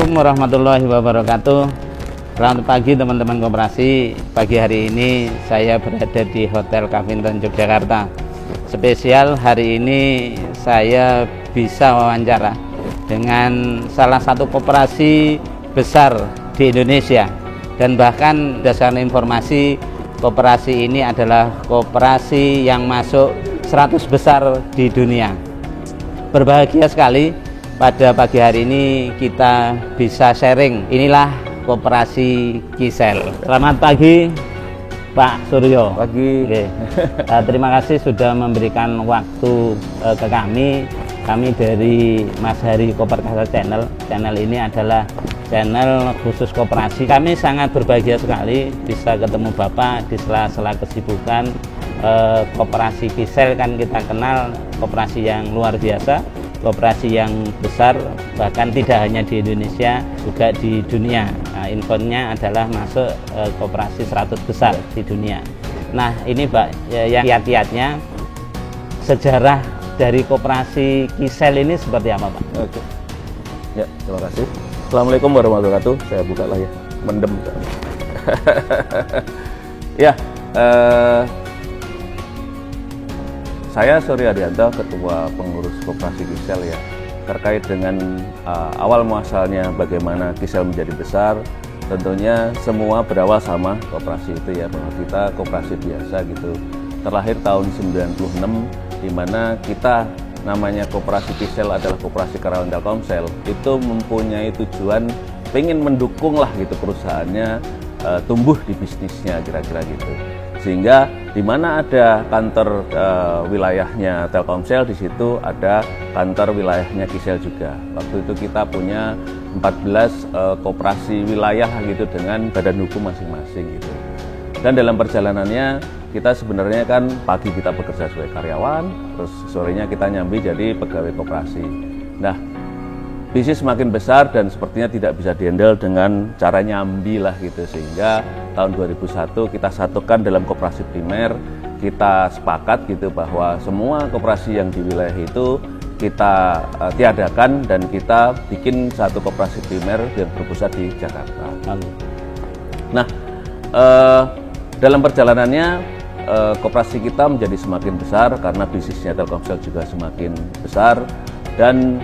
Assalamualaikum warahmatullahi wabarakatuh. Selamat pagi teman-teman koperasi. Pagi hari ini saya berada di Hotel Kavinton Yogyakarta. Spesial hari ini saya bisa wawancara dengan salah satu koperasi besar di Indonesia, dan bahkan berdasarkan informasi koperasi ini adalah koperasi yang masuk 100 besar di dunia. Berbahagia sekali pada pagi hari ini kita bisa sharing. Inilah koperasi Kisel. Selamat pagi Pak Suryo. Pagi. Oke. Terima kasih sudah memberikan waktu ke kami. Kami dari Mas Hari Koperkasa Channel. Channel ini adalah channel khusus koperasi. Kami sangat berbahagia sekali bisa ketemu Bapak di sela-sela kesibukan. Koperasi Kisel kan kita kenal koperasi yang luar biasa, koperasi yang besar, bahkan tidak hanya di Indonesia, juga di dunia. Nah, infonya adalah masuk koperasi 100 besar di dunia. Nah, ini Pak, yang kiat-kiatnya sejarah dari koperasi Kisel ini seperti apa Pak? Oke. Ya, terima kasih. Assalamualaikum warahmatullahi wabarakatuh. Saya buka lah ya, mendem. Ya, saya Suryo Arianto, Ketua Pengurus Koperasi Kisel ya. Terkait dengan awal muasalnya bagaimana Kisel menjadi besar, tentunya semua berawal sama koperasi itu ya, bahwa kita koperasi biasa gitu. Terlahir tahun 96, di mana kita namanya koperasi Kisel adalah koperasi karyawan Telkomsel, itu mempunyai tujuan pengen mendukung lah gitu perusahaannya tumbuh di bisnisnya kira-kira gitu. Sehingga di mana ada kantor wilayahnya Telkomsel, di situ ada kantor wilayahnya Kisel juga. Waktu itu kita punya 14 koperasi wilayah gitu dengan badan hukum masing-masing gitu. Dan dalam perjalanannya kita sebenarnya kan pagi kita bekerja sebagai karyawan, terus sorenya kita nyambi jadi pegawai koperasi. Nah, bisnis semakin besar dan sepertinya tidak bisa dihandle dengan cara nyambi lah gitu, sehingga tahun 2001 kita satukan dalam koperasi primer. Kita sepakat gitu bahwa semua koperasi yang di wilayah itu kita tiadakan dan kita bikin satu koperasi primer yang berpusat di Jakarta. Nah, dalam perjalanannya koperasi kita menjadi semakin besar karena bisnisnya Telkomsel juga semakin besar, dan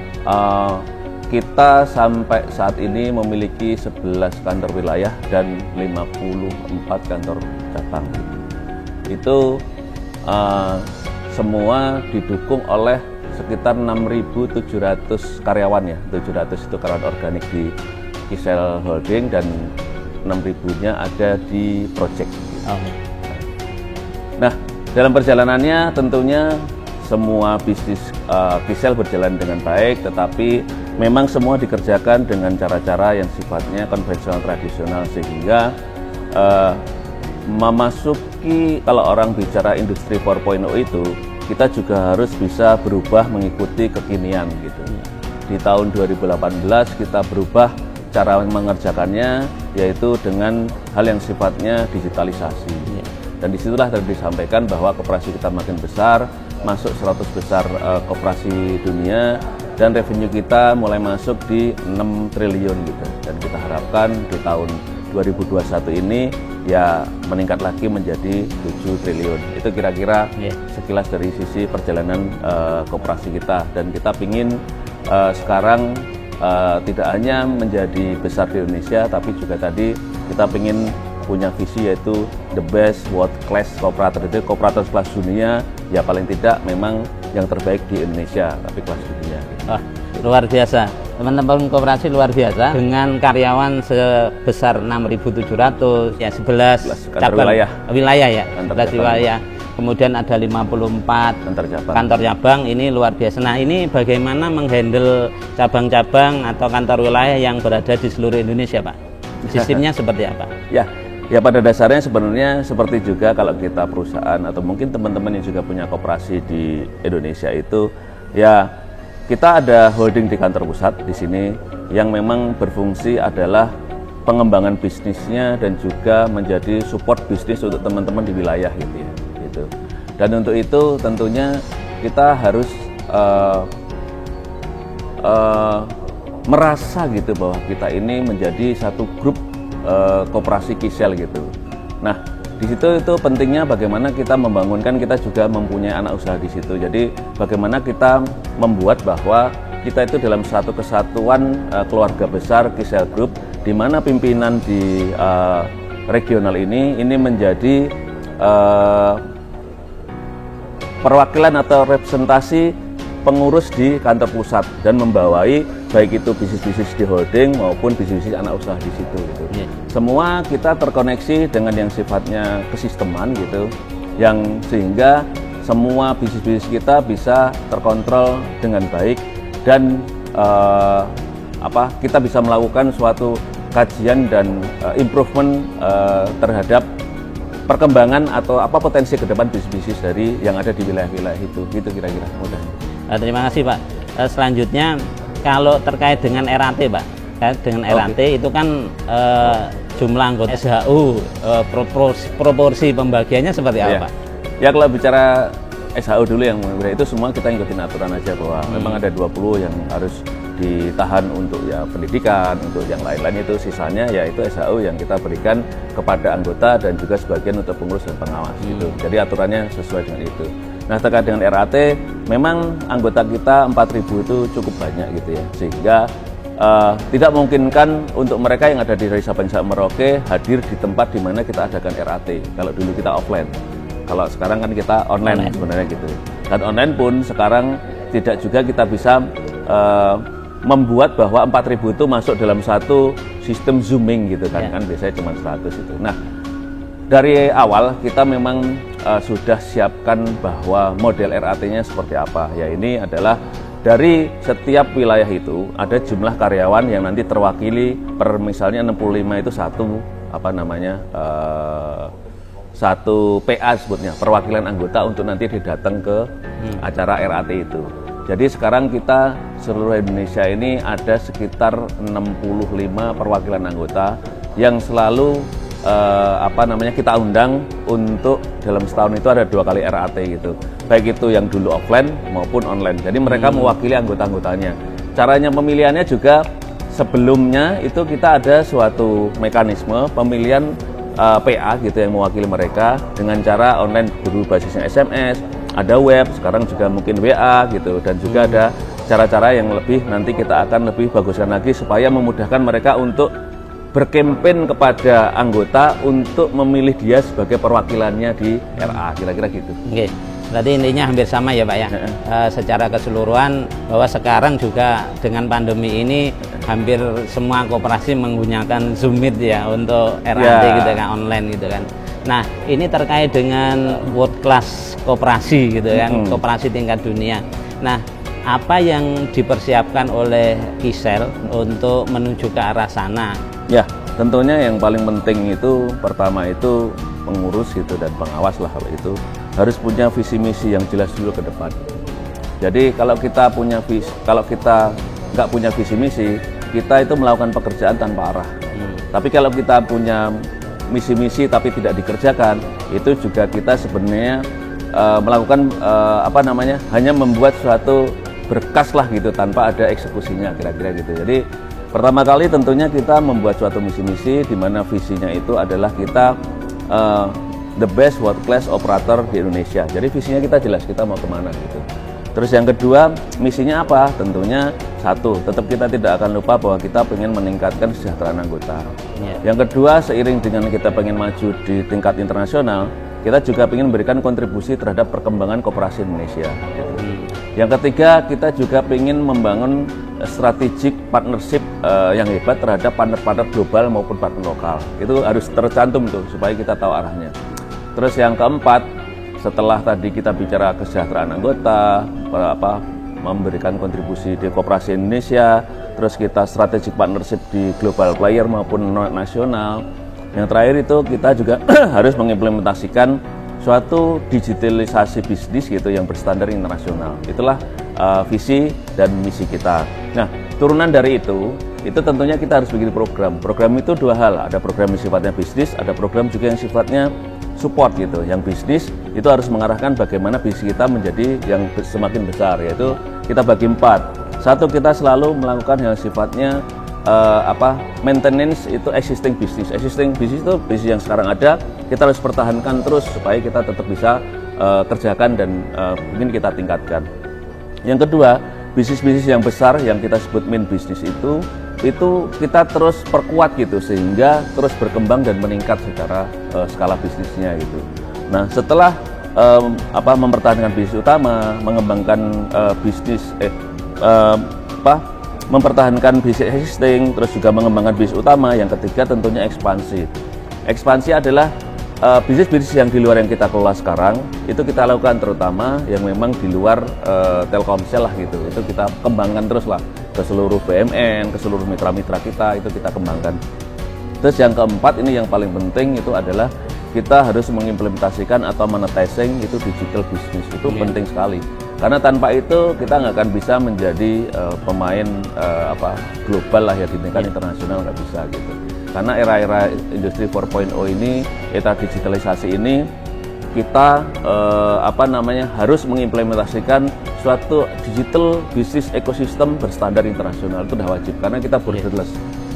kita sampai saat ini memiliki 11 kantor wilayah dan 54 kantor cabang. Itu semua didukung oleh sekitar 6.700 karyawan ya. 700 itu karyawan organik di Kisel Holding dan 6.000-nya ada di project. Nah, dalam perjalanannya tentunya semua bisnis Kisel berjalan dengan baik, tetapi memang semua dikerjakan dengan cara-cara yang sifatnya konvensional tradisional, sehingga memasuki, kalau orang bicara industri 4.0 itu, kita juga harus bisa berubah mengikuti kekinian gitu. Di tahun 2018 kita berubah cara mengerjakannya, yaitu dengan hal yang sifatnya digitalisasi. Dan disitulah tadi disampaikan bahwa koperasi kita makin besar, masuk 100 besar koperasi dunia, dan revenue kita mulai masuk di 6 triliun gitu. Dan kita harapkan di tahun 2021 ini ya meningkat lagi menjadi 7 triliun. Itu kira-kira sekilas dari sisi perjalanan koperasi kita. Dan kita ingin sekarang tidak hanya menjadi besar di Indonesia, tapi juga tadi kita ingin punya visi yaitu the best world class kooperator. Itu kooperator kelas dunia, ya paling tidak memang yang terbaik di Indonesia, tapi kelas dunia. Luar biasa, teman-teman koperasi luar biasa, dengan karyawan sebesar 6.700 ya, 11 cabang wilayah ya, 11 wilayah. Kemudian ada 54 kantor cabang, ini luar biasa. Nah, ini bagaimana menghandle cabang-cabang atau kantor wilayah yang berada di seluruh Indonesia Pak? Sistemnya seperti apa? Ya pada dasarnya sebenarnya seperti juga kalau kita perusahaan atau mungkin teman-teman yang juga punya koperasi di Indonesia itu, ya kita ada holding di kantor pusat di sini yang memang berfungsi adalah pengembangan bisnisnya dan juga menjadi support bisnis untuk teman-teman di wilayah gitu ya. Gitu. Dan untuk itu tentunya kita harus merasa gitu bahwa kita ini menjadi satu grup koperasi Kisel gitu. Nah, di situ itu pentingnya bagaimana kita membangunkan, kita juga mempunyai anak usaha di situ. Jadi bagaimana kita membuat bahwa kita itu dalam satu kesatuan keluarga besar Kisel Group, di mana pimpinan di regional ini menjadi perwakilan atau representasi pengurus di kantor pusat dan membawai baik itu bisnis-bisnis di holding maupun bisnis-bisnis anak usaha di situ gitu. Yeah. Semua kita terkoneksi dengan yang sifatnya kesisteman gitu, yang sehingga semua bisnis-bisnis kita bisa terkontrol dengan baik dan kita bisa melakukan suatu kajian dan improvement terhadap perkembangan atau potensi ke depan bisnis-bisnis dari yang ada di wilayah-wilayah itu, gitu kira-kira mudah. Terima kasih Pak. Selanjutnya kalau terkait dengan RAT Pak, dengan RAT itu kan jumlah anggota SHU, proporsi pembagiannya seperti apa Pak? Ya kalau bicara SHU dulu yang itu semua kita ikutin aturan aja bahwa memang ada 20 yang harus ditahan untuk ya pendidikan, untuk yang lain-lain itu sisanya yaitu SHU yang kita berikan kepada anggota dan juga sebagian untuk pengurus dan pengawas gitu. Jadi aturannya sesuai dengan itu. Nah terkait dengan RAT, memang anggota kita 4.000 itu cukup banyak gitu ya, sehingga tidak memungkinkan untuk mereka yang ada di Desa Pencak Merauke hadir di tempat di mana kita adakan RAT. Kalau dulu kita offline, kalau sekarang kan kita online sebenarnya gitu. Dan online pun sekarang tidak juga kita bisa membuat bahwa 4.000 itu masuk dalam satu sistem zooming gitu kan, kan biasanya cuma 100 itu. Nah dari awal kita memang sudah siapkan bahwa model RAT-nya seperti apa. Ya ini adalah dari setiap wilayah itu ada jumlah karyawan yang nanti terwakili per misalnya 65 itu satu PA sebutnya, perwakilan anggota untuk nanti didatang ke acara RAT itu. Jadi sekarang kita seluruh Indonesia ini ada sekitar 65 perwakilan anggota yang selalu kita undang untuk dalam setahun itu ada 2 kali RAT gitu. Baik itu yang dulu offline maupun online. Jadi mereka mewakili anggota-anggotanya. Caranya pemilihannya juga sebelumnya itu kita ada suatu mekanisme pemilihan PA gitu yang mewakili mereka dengan cara online dulu basisnya SMS, ada web, sekarang juga mungkin WA gitu, dan juga ada cara-cara yang lebih nanti kita akan lebih baguskan lagi supaya memudahkan mereka untuk berkempen kepada anggota untuk memilih dia sebagai perwakilannya di RA, kira-kira gitu. Oke, berarti intinya hampir sama ya Pak ya. Secara keseluruhan bahwa sekarang juga dengan pandemi ini hampir semua koperasi menggunakan Zoom Meet ya untuk RAT gitu kan, online gitu kan. Nah ini terkait dengan world class koperasi gitu kan, koperasi tingkat dunia. Nah apa yang dipersiapkan oleh Kisel untuk menuju ke arah sana? Ya, tentunya yang paling penting itu pertama itu pengurus gitu dan pengawas lah, kalau itu harus punya visi misi yang jelas dulu ke depan. Jadi kalau kita nggak punya visi misi, kita itu melakukan pekerjaan tanpa arah. Tapi kalau kita punya misi-misi tapi tidak dikerjakan, itu juga kita sebenarnya melakukan hanya membuat suatu berkas lah gitu tanpa ada eksekusinya, kira-kira gitu. Jadi pertama kali tentunya kita membuat suatu misi-misi di mana visinya itu adalah kita the best world class operator di Indonesia. Jadi visinya kita jelas, kita mau kemana gitu. Terus yang kedua, misinya apa? Tentunya satu, tetap kita tidak akan lupa bahwa kita pengen meningkatkan kesejahteraan anggota. Yang kedua, seiring dengan kita pengen maju di tingkat internasional, kita juga ingin memberikan kontribusi terhadap perkembangan koperasi Indonesia. Yang ketiga, kita juga ingin membangun strategic partnership yang hebat terhadap partner-partner global maupun partner lokal. Itu harus tercantum tuh supaya kita tahu arahnya. Terus yang keempat, setelah tadi kita bicara kesejahteraan anggota, memberikan kontribusi di koperasi Indonesia, terus kita strategic partnership di global player maupun nasional. Yang terakhir itu kita juga harus mengimplementasikan suatu digitalisasi bisnis gitu yang berstandar internasional. Itulah visi dan misi kita. Nah, turunan dari itu tentunya kita harus bikin program. Program itu dua hal, ada program yang sifatnya bisnis, ada program juga yang sifatnya support gitu. Yang bisnis itu harus mengarahkan bagaimana bisnis kita menjadi yang semakin besar, yaitu kita bagi 4. Satu, kita selalu melakukan yang sifatnya maintenance itu existing business. Existing business itu bisnis yang sekarang ada, kita harus pertahankan terus supaya kita tetap bisa kerjakan dan mungkin kita tingkatkan. Yang kedua, bisnis-bisnis yang besar yang kita sebut main business itu kita terus perkuat gitu sehingga terus berkembang dan meningkat secara skala bisnisnya gitu. Nah, setelah mempertahankan bisnis utama, mengembangkan mempertahankan bisnis existing, terus juga mengembangkan bisnis utama, yang ketiga tentunya ekspansi. Ekspansi adalah bisnis-bisnis yang di luar yang kita kelola sekarang, itu kita lakukan terutama yang memang di luar Telkomsel lah gitu. Itu kita kembangkan terus lah ke seluruh BUMN, ke seluruh mitra-mitra kita, itu kita kembangkan. Terus yang keempat, ini yang paling penting, itu adalah kita harus mengimplementasikan atau monetizing itu digital business. Itu penting sekali. Karena tanpa itu kita nggak akan bisa menjadi pemain global lah ya, di tingkat internasional, nggak bisa gitu. Karena era-era industri 4.0 ini, era digitalisasi ini, kita harus mengimplementasikan suatu digital business ekosistem berstandar internasional. Itu udah wajib karena kita borderless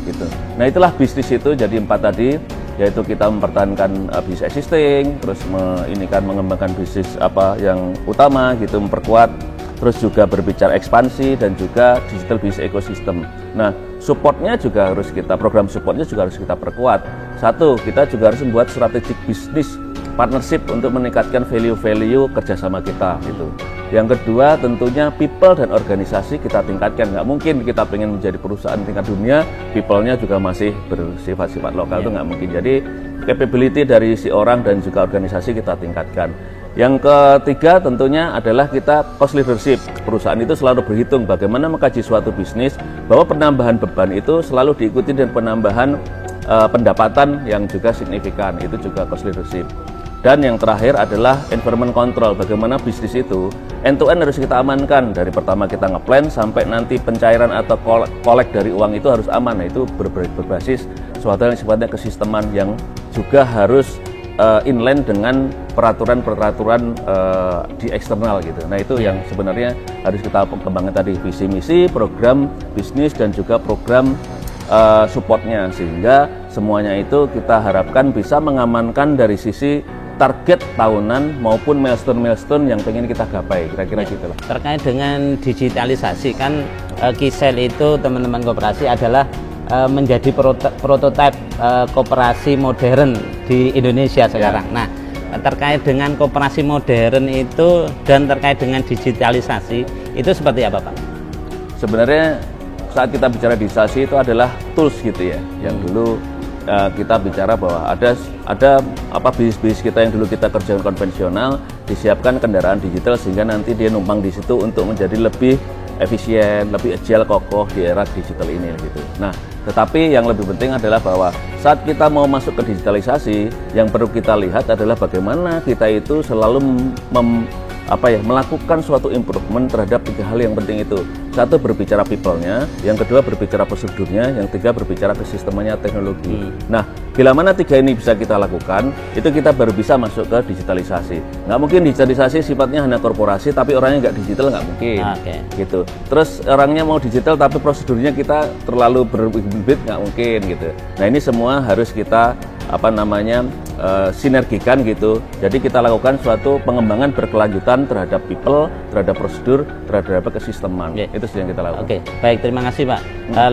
gitu. Nah, itulah bisnis itu jadi 4 tadi, yaitu kita mempertahankan bisnis existing, terus mengembangkan bisnis yang utama gitu, memperkuat, terus juga berbicara ekspansi dan juga digital business ekosistem. Nah, program supportnya juga harus kita perkuat. Satu, kita juga harus membuat strategic business partnership untuk meningkatkan value-value kerjasama kita gitu. Yang kedua, tentunya people dan organisasi kita tingkatkan. Nggak mungkin kita pengen menjadi perusahaan tingkat dunia, people-nya juga masih bersifat-sifat lokal, itu nggak mungkin. Jadi capability dari si orang dan juga organisasi kita tingkatkan. Yang ketiga tentunya adalah kita cost leadership. Perusahaan itu selalu berhitung bagaimana mengkaji suatu bisnis, bahwa penambahan beban itu selalu diikuti dengan penambahan pendapatan yang juga signifikan. Itu juga cost leadership. Dan yang terakhir adalah environment control. Bagaimana bisnis itu end-to-end harus kita amankan. Dari pertama kita ngeplan sampai nanti pencairan atau kolek dari uang itu harus aman. Nah, itu berbasis suatu yang sifatnya kesisteman yang juga harus inline dengan peraturan-peraturan di eksternal gitu. Nah, itu yang sebenarnya harus kita kembangkan tadi, visi misi, program bisnis dan juga program supportnya, sehingga semuanya itu kita harapkan bisa mengamankan dari sisi target tahunan maupun milestone yang pengen kita gapai, kira-kira gitu lah. Terkait dengan digitalisasi kan Kisel itu teman-teman koperasi adalah menjadi prototipe koperasi modern di Indonesia sekarang. Nah, terkait dengan koperasi modern itu dan terkait dengan digitalisasi itu seperti apa, Pak? Sebenarnya saat kita bicara digitalisasi itu adalah tools gitu ya. Yang dulu kita bicara bahwa ada bisnis kita yang dulu kita kerjakan konvensional, disiapkan kendaraan digital sehingga nanti dia numpang di situ untuk menjadi lebih efisien, lebih agile, kokoh di era digital ini gitu. Nah, tetapi yang lebih penting adalah bahwa saat kita mau masuk ke digitalisasi, yang perlu kita lihat adalah bagaimana kita itu selalu melakukan suatu improvement terhadap 3 hal yang penting itu. Satu, berbicara people-nya, yang kedua berbicara prosedurnya, yang ketiga berbicara kesistemannya, teknologi. Nah, bila mana 3 ini bisa kita lakukan, itu kita baru bisa masuk ke digitalisasi. Nggak mungkin digitalisasi sifatnya hanya korporasi, tapi orangnya nggak digital, nggak mungkin. Gitu. Terus orangnya mau digital, tapi prosedurnya kita terlalu berbit, nggak mungkin gitu. Nah, ini semua harus kita sinergikan gitu. Jadi kita lakukan suatu pengembangan berkelanjutan terhadap people, terhadap prosedur, terhadap kesisteman. Itu yang kita lakukan. Oke, baik, terima kasih Pak.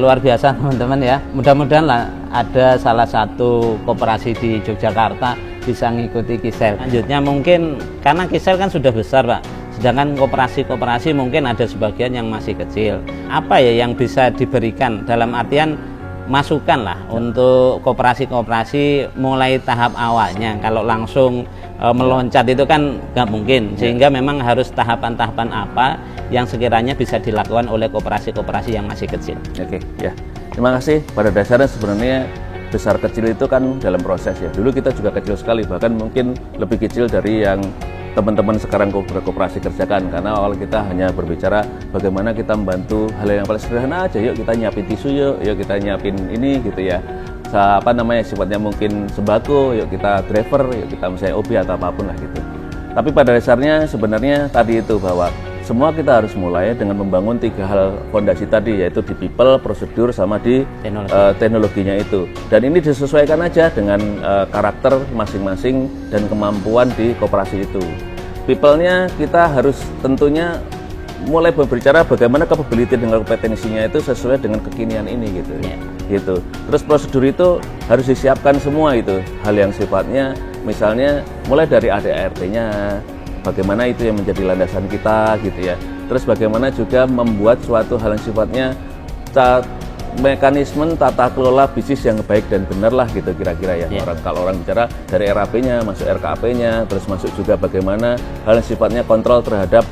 Luar biasa teman-teman ya. Mudah-mudahan lah ada salah satu koperasi di Yogyakarta bisa mengikuti Kisel. Lanjutnya mungkin karena Kisel kan sudah besar Pak. Sedangkan koperasi-koperasi mungkin ada sebagian yang masih kecil. Apa ya yang bisa diberikan dalam artian masukan lah untuk koperasi-koperasi mulai tahap awalnya. Kalau langsung meloncat itu kan nggak mungkin, sehingga memang harus tahapan-tahapan apa yang sekiranya bisa dilakukan oleh koperasi-koperasi yang masih kecil. Oke, ya. Terima kasih. Pada dasarnya sebenarnya besar kecil itu kan dalam proses ya. Dulu kita juga kecil sekali, bahkan mungkin lebih kecil dari yang teman-teman sekarang berkoperasi kerjakan, karena awal kita hanya berbicara bagaimana kita membantu hal yang paling sederhana aja. Yuk kita nyiapin tisu, yuk kita nyiapin ini gitu ya, sifatnya mungkin sembako, yuk kita driver, yuk kita misalnya OB atau apapun lah gitu. Tapi pada dasarnya sebenarnya tadi itu bahwa semua kita harus mulai dengan membangun 3 hal fondasi tadi, yaitu di people, prosedur, sama di teknologinya itu. Dan ini disesuaikan aja dengan karakter masing-masing dan kemampuan di koperasi itu. People-nya kita harus tentunya mulai berbicara bagaimana capability dengan kompetensinya itu sesuai dengan kekinian ini gitu. Gitu. Terus prosedur itu harus disiapkan semua itu, hal yang sifatnya misalnya mulai dari ADART-nya, bagaimana itu yang menjadi landasan kita gitu ya. Terus bagaimana juga membuat suatu hal yang sifatnya mekanisme tata kelola bisnis yang baik dan benar lah gitu kira-kira ya. Kalau orang bicara dari RAP-nya masuk RKAP-nya, terus masuk juga bagaimana hal yang sifatnya kontrol terhadap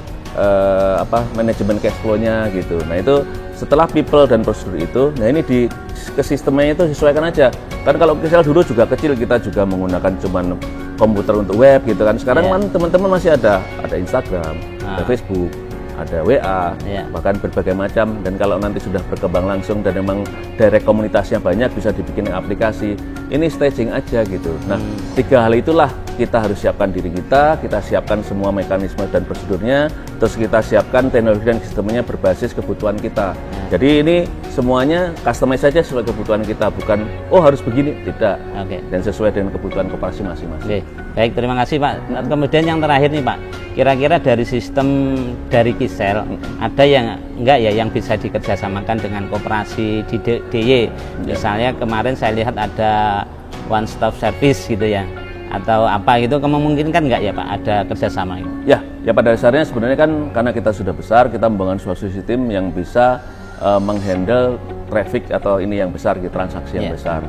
manajemen cash flow-nya gitu. Nah itu setelah people dan prosedur itu, nah ini ke sistemnya itu sesuaikan aja. Kan kalau misalnya dulu juga kecil kita juga menggunakan cuman komputer untuk web gitu kan. Sekarang kan teman-teman masih ada Instagram, ada Facebook, ada WA, bahkan berbagai macam. Dan kalau nanti sudah berkembang langsung dan memang direct komunitasnya banyak, bisa dibikin aplikasi. Ini staging aja gitu. Nah 3 hal itulah kita harus siapkan diri kita siapkan semua mekanisme dan prosedurnya, terus kita siapkan teknologi dan sistemnya berbasis kebutuhan kita. Jadi ini semuanya customize saja sesuai kebutuhan kita, bukan harus begini, tidak. Dan sesuai dengan kebutuhan koperasi masing-masing. Baik, terima kasih Pak. Kemudian yang terakhir nih Pak, kira-kira dari sistem dari Kisel ada yang enggak ya yang bisa dikerjasamakan dengan koperasi di DIY? Misalnya kemarin saya lihat ada one stop service gitu ya, atau apa gitu, memungkinkan nggak ya Pak ada kerjasama ini? Ya pada dasarnya sebenarnya kan karena kita sudah besar, kita membangun suatu sistem yang bisa menghandle traffic atau ini yang besar, gitu, transaksi yang besar.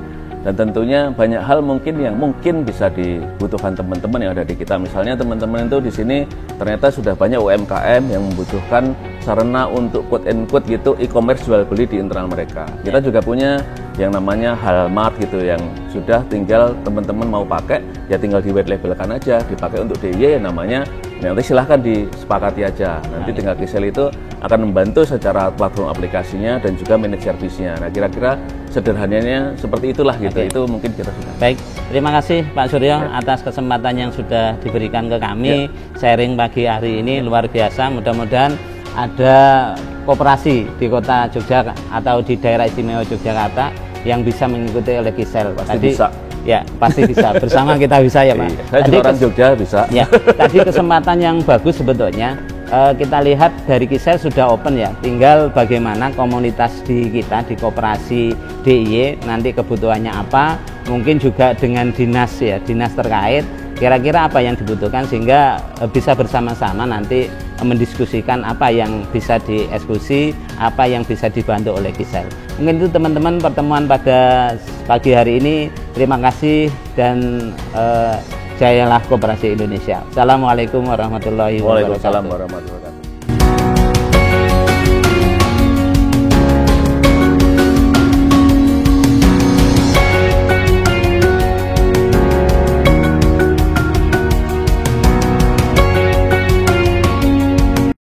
Dan tentunya banyak hal yang mungkin bisa dibutuhkan teman-teman yang ada di kita. Misalnya teman-teman itu di sini ternyata sudah banyak UMKM yang membutuhkan sarana untuk quote and quote gitu e-commerce jual beli di internal mereka. Kita juga punya yang namanya Halmart gitu yang sudah tinggal teman-teman mau pakai ya tinggal di white labelkan aja, dipakai untuk DIY namanya. Nanti silahkan disepakati aja. Nanti tinggal Kisel itu akan membantu secara platform aplikasinya dan juga manage service-nya. Nah kira-kira sederhananya seperti itulah gitu. Itu mungkin kita sudah. Baik, terima kasih Pak Suryo atas kesempatan yang sudah diberikan ke kami. Sharing pagi hari ini luar biasa. Mudah-mudahan ada koperasi di kota Jogja atau di daerah istimewa Yogyakarta yang bisa mengikuti oleh Kisel. Pasti bisa. Ya, pasti bisa. Bersama kita bisa ya Pak. Saya juga orang Jogja bisa. Ya, tadi kesempatan yang bagus sebetulnya. Kita lihat dari Kisel sudah open ya. Tinggal bagaimana komunitas di kita di koperasi DIY nanti kebutuhannya apa. Mungkin juga dengan dinas terkait. Kira-kira apa yang dibutuhkan sehingga bisa bersama-sama nanti mendiskusikan apa yang bisa dieksekusi, apa yang bisa dibantu oleh Kisel. Mungkin itu teman-teman pertemuan pada pagi hari ini. Terima kasih dan jayalah Koperasi Indonesia. Assalamualaikum warahmatullahi wabarakatuh. Waalaikumsalam warahmatullahi wabarakatuh.